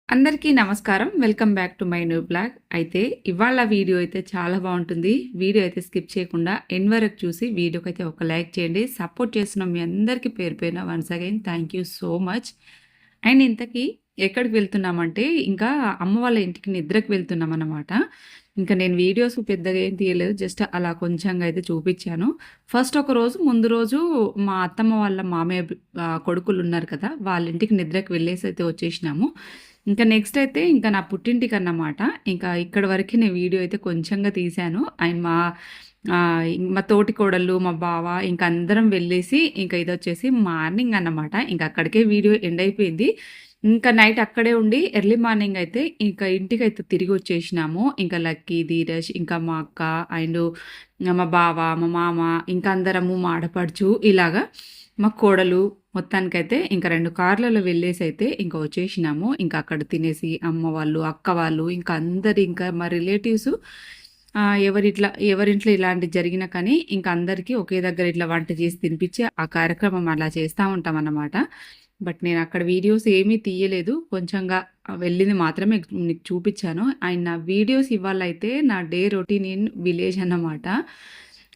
అందరికీ నమస్కారం. Welcome back to my new blog. అయితే ఇవాళ వీడియో అయితే చాలా బాగుంటుంది. వీడియో అయితే స్కిప్ చేయకుండా ఎండ్ వరకు చూసి వీడియోకి అయితే ఒక లైక్ చేయండి. సపోర్ట్ చేస్తున్న మీ అందరికీ పేరు పేరున once again thank you so much. And ఇంతకీ ఎక్కడికి వెళ్తున్నామంటే ఇంకా అమ్మ వాళ్ళ ఇంటికి నిద్రకు వెళ్తున్నాం అన్నమాట. ఇంకా నేను వీడియోస్ పెద్దగా ఏం తీయలేదు. జస్ట్ అలా కొంచెంగా అయితే చూపించాను. ఫస్ట్ ఒక రోజు ముందు రోజు మా అత్తమ్మ వాళ్ళ మామయ్య కొడుకులు ఉన్నారు కదా, వాళ్ళ ఇంటికి నిద్రకు వెళ్ళేసి అయితే వచ్చేసినాము. ఇంకా నెక్స్ట్ అయితే ఇంకా నా పుట్టింటికి అన్నమాట. ఇంకా ఇక్కడి వరకే నేను వీడియో అయితే కొంచెంగా తీశాను. అండ్ మా తోటి కోడళ్ళు, మా బావ ఇంక అందరం వెళ్ళేసి ఇంకా ఇదొచ్చేసి మార్నింగ్ అన్నమాట. ఇంక అక్కడికే వీడియో ఎండ్ అయిపోయింది. ఇంకా నైట్ అక్కడే ఉండి ఎర్లీ మార్నింగ్ అయితే ఇంకా ఇంటికైతే తిరిగి వచ్చేసినాము. ఇంకా లక్కీ, ధీరజ్, ఇంకా మా అక్క అండ్ మా బావ, మా మామ ఇంకా అందరము మా ఆడపడుచు ఇలాగా మా కోడలు మొత్తానికైతే ఇంకా 2 కార్లలో వెళ్ళేసైతే ఇంకా వచ్చేసినాము. ఇంకా అక్కడ తినేసి అమ్మ వాళ్ళు, అక్క వాళ్ళు ఇంకా అందరు ఇంకా మా రిలేటివ్స్ ఎవరింట్లో ఇలాంటివి జరిగినా కానీ ఇంకా అందరికీ ఒకే దగ్గర ఇట్లా వంట చేసి తినిపించి ఆ కార్యక్రమం అలా చేస్తూ ఉంటామన్నమాట. బట్ నేను అక్కడ వీడియోస్ ఏమీ తీయలేదు. కొంచెంగా వెళ్ళింది మాత్రమే మీకు చూపించాను. అండ్ నా వీడియోస్ ఇవాళైతే నా డే రొటీన్ ఇన్ విలేజ్ అన్నమాట.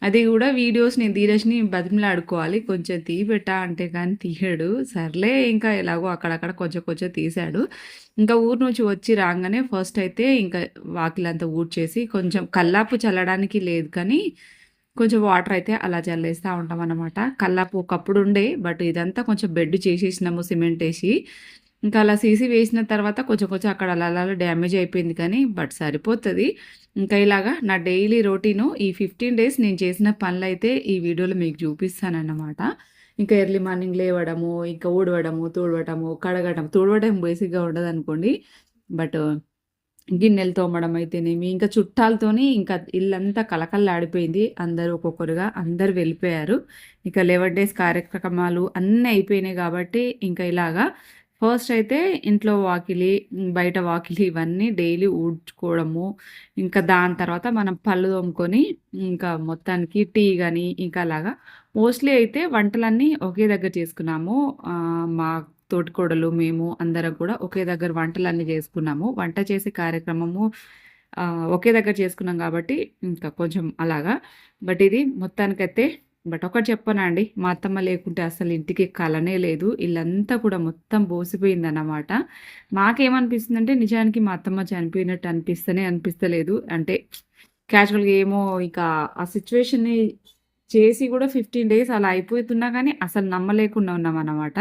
అది కూడా వీడియోస్ నేను ధీరజ్‌ని బతిమిలాడుకోవాలి. కొంచెం తీయబెట్టా అంటే కానీ తీయడు. సర్లే ఇంకా ఎలాగో అక్కడక్కడ కొంచెం కొంచెం తీశాడు. ఇంకా ఊరు నుంచి వచ్చి రాంగానే ఫస్ట్ అయితే ఇంకా వాకిలంతా ఊడ్చేసి కొంచెం కల్లాపు చల్లడానికి లేదు కానీ కొంచెం వాటర్ అయితే అలా చల్లేస్తా ఉంటామన్నమాట. కల్లాపు ఒకప్పుడు ఉండే, బట్ ఇదంతా కొంచెం బెడ్ చేసేసినాము సిమెంట్ ఏసి. ఇంకా అలా సీసీ వేసిన తర్వాత కొంచెం కొంచెం అక్కడ అలా అలా డ్యామేజ్ అయిపోయింది కానీ బట్ సరిపోతది. ఇంకా ఇలాగా నా డైలీ రొటీను ఈ 15 డేస్ నేను చేసిన పనులైతే ఈ వీడియోలో మీకు చూపిస్తానన్నమాట. ఇంకా ఎర్లీ మార్నింగ్ లేవడము, ఇంకా ఊడవడము, తుడవటము, కడగడం. తుడవడం బేసిక్‌గా ఉండదనుకోండి. బట్ గిన్నెలు తోమడం అయితేనేమి, ఇంకా చుట్టాలతోని ఇంకా ఇల్లంతా కళకళలాడిపోయింది. అందరూ ఒక్కొక్కరుగా అందరూ వెళ్ళిపోయారు. ఇక 11 డేస్ కార్యక్రమాలు అన్నీ అయిపోయినాయి కాబట్టి ఇంకా ఇలాగా ఫస్ట్ అయితే ఇంట్లో వాకిలి, బయట వాకిలి ఇవన్నీ డైలీ ఊడ్చుకోవడము. ఇంకా దాని తర్వాత మనం పళ్ళు తోముకొని ఇంకా మొత్తానికి టీ గాని ఇంకా అలాగా మోస్ట్‌లీ అయితే వంటలన్నీ ఒకే దగ్గర చేసుకున్నాము. మా తోటికోడలు, మేము అందరం కూడా ఒకే దగ్గర వంటలన్నీ చేసుకున్నాము. వంట చేసే కార్యక్రమము ఒకే దగ్గర చేసుకున్నాం కాబట్టి ఇంకా కొంచెం అలాగా. బట్ ఇది మొత్తానికైతే బట్ ఒకటి చెప్పనా అండి, మా అత్తమ్మ లేకుంటే అసలు ఇంటికి కలనే లేదు. ఇల్లంతా కూడా మొత్తం బోసిపోయిందన్నమాట. మాకేమనిపిస్తుందంటే నిజానికి మా అత్తమ్మ చనిపోయినట్టు అనిపిస్తలేదు. అంటే క్యాజువల్‌గా ఏమో ఇక ఆ సిట్యుయేషన్‌ని చేసి కూడా 15 డేస్ అలా అయిపోతున్నా కానీ అసలు నమ్మలేకుండా ఉన్నామన్నమాట.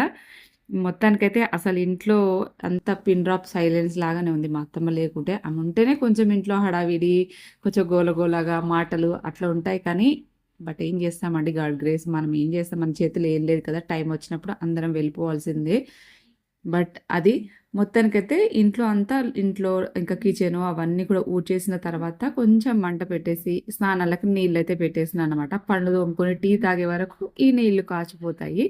మొత్తానికైతే అసలు ఇంట్లో అంతా పిన్ డ్రాప్ సైలెన్స్ లాగానే ఉంది మా అత్తమ్మ లేకుంటే. ఆమె ఉంటేనే కొంచెం ఇంట్లో హడావిడి, కొంచెం గోలగోలగా మాటలు అట్లా ఉంటాయి కానీ బట్ ఏం చేస్తామండి, గాడ్ గ్రేస్. మనం ఏం చేస్తాం, మన చేతిలో ఏం లేదు కదా. టైం వచ్చినప్పుడు అందరం వెళ్ళిపోవాల్సిందే. బట్ అది మొత్తానికైతే ఇంట్లో ఇంకా కిచెను అవన్నీ కూడా ఊడ్చేసిన తర్వాత కొంచెం మంట పెట్టేసి స్నానాలకి నీళ్ళైతే పెట్టేసినాననమాట. పళ్ళు తోముకొని టీ తాగే వరకు ఈ నీళ్లు కాచిపోతాయి.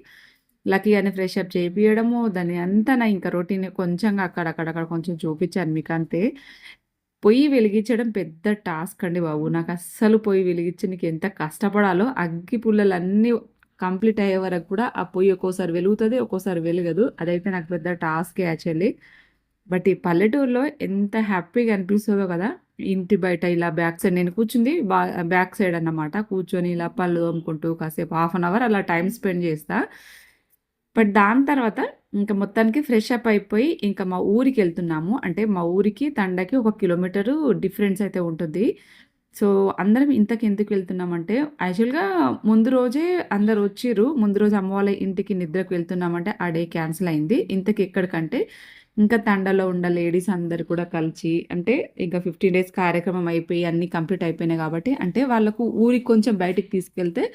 లక్కీగానే ఫ్రెష్ అప్ చేపియడము, దాన్ని అంతా నా ఇంకా రొటీన్ కొంచెంగా అక్కడక్కడ కొంచెం చూపించాను మీకంతే. పొయ్యి వెలిగించడం పెద్ద టాస్క్ అండి బాబు. నాకస్సలు పొయ్యి వెలిగించనీకి ఎంత కష్టపడాలో, అగ్గి పుల్లలన్నీ కంప్లీట్ అయ్యే వరకు కూడా ఆ పొయ్యి ఒక్కోసారి వెలుగుతది, ఒక్కోసారి వెలగదు. అదైతే నాకు పెద్ద టాస్కే యాక్చువల్లీ. బట్ ఈ పల్లెటూరులో ఎంత హ్యాపీగా అనిపిస్తదో కదా. ఇంటి బయట ఇలా బ్యాక్ సైడ్ నేను కూర్చుంది బ్యాక్ సైడ్ అన్నమాట. కూర్చొని ఇలా పళ్ళు తోముకుంటూ కాసేపు హాఫ్ అన్ అవర్ అలా టైం స్పెండ్ చేస్తా. బట్ దాని తర్వాత ఇంక మొత్తానికి ఫ్రెష్ అప్ అయిపోయి ఇంకా మా ఊరికెళ్తున్నాము. అంటే మా ఊరికి, తండకి 1 కిలోమీటరు డిఫరెన్స్ అయితే ఉంటుంది. సో, అందరం ఇంతకెందుకు వెళ్తున్నామంటే యాక్చువల్‌గా ముందు రోజే అందరూ వచ్చిర్రు. ముందు రోజు అమ్మ వాళ్ళ ఇంటికి నిద్రకు వెళ్తున్నామంటే ఆ డే క్యాన్సిల్ అయింది. ఇంతకెక్కడికంటే ఇంకా తండలో ఉన్న లేడీస్ అందరూ కూడా కలిసి అంటే ఇంకా 15 డేస్ కార్యక్రమం అయిపోయి అన్నీ కంప్లీట్ అయిపోయినాయి కాబట్టి అంటే వాళ్ళకు ఊరికి కొంచెం బయటికి తీసుకెళ్తే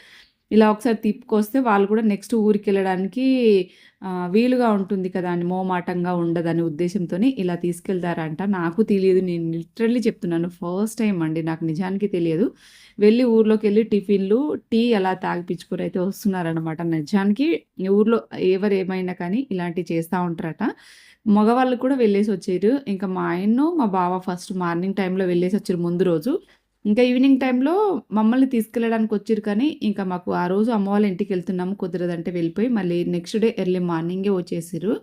ఇలా ఒకసారి తిప్పుకొస్తే వాళ్ళు కూడా నెక్స్ట్ ఊరికెళ్ళడానికి వీలుగా ఉంటుంది కదా అని, మోమాటంగా ఉండదనే ఉద్దేశంతోని ఇలా తీసుకెళ్తారంట. నాకు తెలీదు. నేను లిటరల్లీ చెప్తున్నాను. ఫస్ట్ టైమ్ అండి. నాకు నిజానికి తెలియదు. వెళ్ళి ఊర్లోకెళ్ళి టిఫిన్‌లు, టీ అలా తాగిపిచ్చుకొని అయితే వస్తున్నారనమాట. నిజానికి ఊర్లో ఎవరేమైనా కానీ ఇలాంటివి చేస్తా ఉంటారట. మగవాళ్ళు కూడా వెళ్ళేసొచ్చిర్రు. ఇంకా మా ఆయన్ను, మా బావ ఫస్ట్ మార్నింగ్ టైమ్‌లో వెళ్ళేసొచ్చిర్రు ముందు రోజు. ఇంకా ఈవినింగ్ టైమ్‌లో మమ్మల్ని తీసుకెళ్ళడానికొచ్చిర్రు కానీ, ఇంకా మాకు ఆ రోజు అమ్మ వాళ్ళ ఇంటికెళ్తున్నాము కుదరదంటే వెళ్ళిపోయి, మళ్ళీ నెక్స్ట్ డే ఎర్లీ మార్నింగే వచ్చేసిర్రు.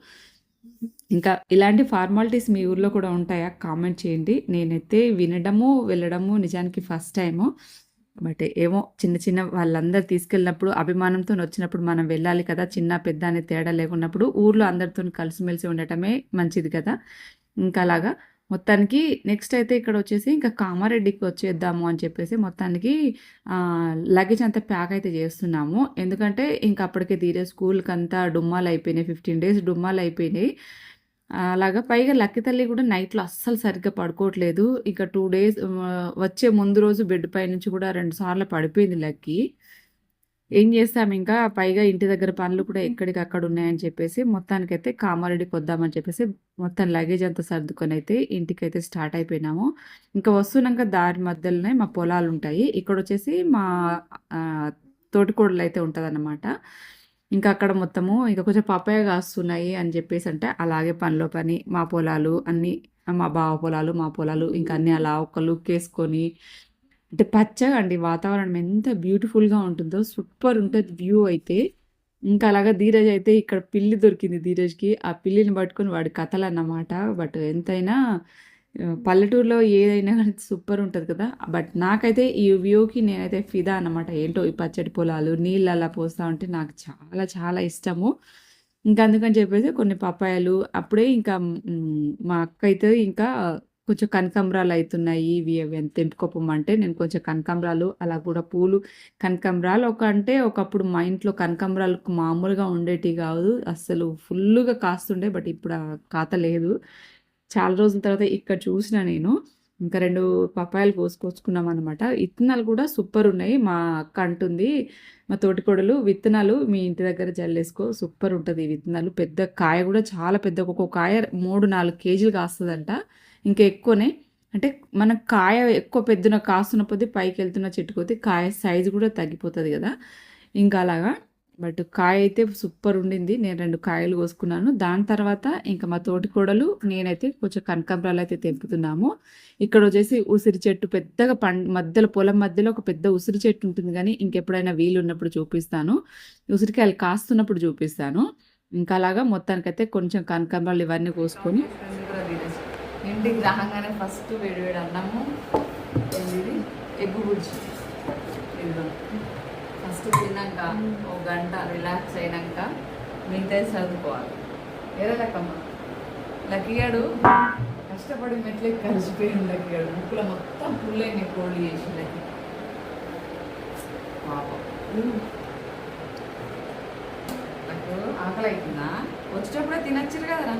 ఇంకా ఇలాంటి ఫార్మాలిటీస్ మీ ఊర్లో కూడా ఉంటాయా? కామెంట్ చేయండి. నేనైతే వినడము, వెళ్ళడము నిజానికి ఫస్ట్ టైము. బట్ ఏమో చిన్న చిన్న వాళ్ళందరూ తీసుకెళ్ళినప్పుడు అభిమానంతోనొచ్చినప్పుడు మనం వెళ్ళాలి కదా! చిన్న, పెద్ద అనే తేడా లేకున్నప్పుడు ఊర్లో అందరితోని కలిసిమెలిసి ఉండటమే మంచిది కదా! ఇంకా అలాగా మొత్తానికి నెక్స్ట్ అయితే ఇక్కడొచ్చేసి ఇంకా కామారెడ్డికి వచ్చేద్దాము అని చెప్పేసి మొత్తానికి లగేజ్ అంతా ప్యాక్ అయితే చేస్తున్నాము. ఎందుకంటే ఇంక అప్పటికే ధీరజ్ స్కూల్‌కంతా డుమ్మాలయిపోయినాయి. 15 డేస్ డుమ్మాలయిపోయినాయి. అలాగా పైగా లక్కీ తల్లి కూడా నైట్‌లో అస్సలు సరిగ్గా పడుకోవట్లేదు. ఇక 2 డేస్ వచ్చే ముందు రోజు బెడ్ పైనుంచి కూడా 2 సార్లు పడిపోయింది లక్కీ. ఏం చేస్తామింకా పైగా ఇంటి దగ్గర పనులు కూడా ఎక్కడికక్కడ ఉన్నాయని చెప్పేసి మొత్తానికైతే కామారెడ్డికొద్దామని చెప్పేసి మొత్తం లగేజ్ అంతా సర్దుకొనైతే ఇంటికైతే స్టార్ట్ అయిపోయినాము. ఇంకా వస్తున్నంక దారి మధ్యలోనే మా పొలాలుంటాయి. ఇక్కడొచ్చేసి మా తోటికోడలైతే ఉంటదనమాట. ఇంకా అక్కడ మొత్తము ఇక కొంచెం పపాయ కాస్తున్నాయి అని చెప్పేసంటే అలాగే పనిలో పని మా పొలాలు అన్నీ మా బావ పొలాలు, మా పొలాలు ఇంక అన్నీ అలా ఒక లుక్కేసుకొని అంటే పచ్చగా అండి వాతావరణం ఎంత బ్యూటిఫుల్‌గా ఉంటుందో సూపర్ ఉంటది వ్యూ అయితే. ఇంకా అలాగా ధీరజ్ అయితే ఇక్కడ పిల్లి దొరికింది ధీరజ్‌కి. ఆ పిల్లిని పట్టుకొని వాడి కథలన్నమాట. బట్ ఎంతైనా పల్లెటూరులో ఏదైనా గాని సూపర్ ఉంటది కదా! బట్ నాకైతే ఈ వ్యూకి నేనైతే ఫిదా అన్నమాట. ఏంటో ఈ పచ్చటి పొలాలు, నీళ్ళు అలా పోస్తా ఉంటే నాకు చాలా చాలా ఇష్టము. ఇంక అందుకని చెప్పేసి కొన్ని పపాయాలు అప్పుడే ఇంకా మా అక్క అయితే ఇంకా కొంచెం కనకాంబరాలు అయితున్నాయి. ఇవి అవి అని తెంపుకోపోమంటే నేను కొంచెం కనకాంబరాలు అలా కూడా పూలు కనకాంబరాలు అంటే ఒకప్పుడు మా ఇంట్లో కనకాంబరాలు మామూలుగా ఉండేటివి కాదు. అస్సలు ఫుల్లుగా కాస్తుండే. బట్ ఇప్పుడు ఆ ఖాత లేదు. చాలా రోజుల తర్వాత ఇక్కడ చూసిన నేను. ఇంకా 2 పపాయాలు కోసుకొచ్చుకున్నామనమాట. ఇత్తనాలు కూడా సూపరున్నాయి. మా అక్క అంటుంది, మా తోటికోడలు "విత్తనాలు మీ ఇంటి దగ్గర జల్లేసుకో సూపరుంటది ఈ విత్తనాలు." పెద్ద కాయ కూడా చాలా పెద్దగా ఒక్కో కాయ 3, 4 కేజీలు కాస్తదంట. ఇంకా ఎక్కువనే. అంటే మన కాయ ఎక్కువ పెద్దన కాస్తున్న కొద్దీ పైకెళ్తున్న చెట్టు కొద్దీ కాయ సైజు కూడా తగ్గిపోతది గదా! ఇంకా అలాగా. బట్ కాయ అయితే సూపర్ ఉండింది. నేను 2 కాయలు కోసుకున్నాను. దాని తర్వాత ఇంకా మా తోటికోడలు, నేనైతే కొంచెం కనకాంబరాలయితే తెంపుతున్నాము. ఇక్కడొచ్చేసి ఉసిరి చెట్టు పెద్దగా మధ్యలో పొలం మధ్యలో ఒక పెద్ద ఉసిరి చెట్టు ఉంటుంది గానీ, ఇంకెప్పుడైనా వీలున్నప్పుడు చూపిస్తాను. ఉసిరికాయలు కాస్తున్నప్పుడు చూపిస్తాను. ఇంకా అలాగా మొత్తానికైతే కొంచెం కనకాంబరాలు ఇవన్నీ కోసుకొని ఇంటికి రాగానే ఫస్ట్ వేడి వేడి అన్నము ఇది ఎగ్గు బుజ్జి ఇదిగో ఫస్ట్ తిన్నాక ఒక గంట రిలాక్స్ అయినాక మిగతా చదువుకోవాలి వేరే లెక్కమ్మ లక్కీగాడు కష్టపడి మెట్లకి కలిసిపోయింది లక్కీగాడు ముక్కులో మొత్తం పుల్లైన కోళ్ళు చేసి లక్కీ పాపం నాకు ఆకలి అవుతుందా వచ్చేటప్పుడే తినచ్చారు కదరా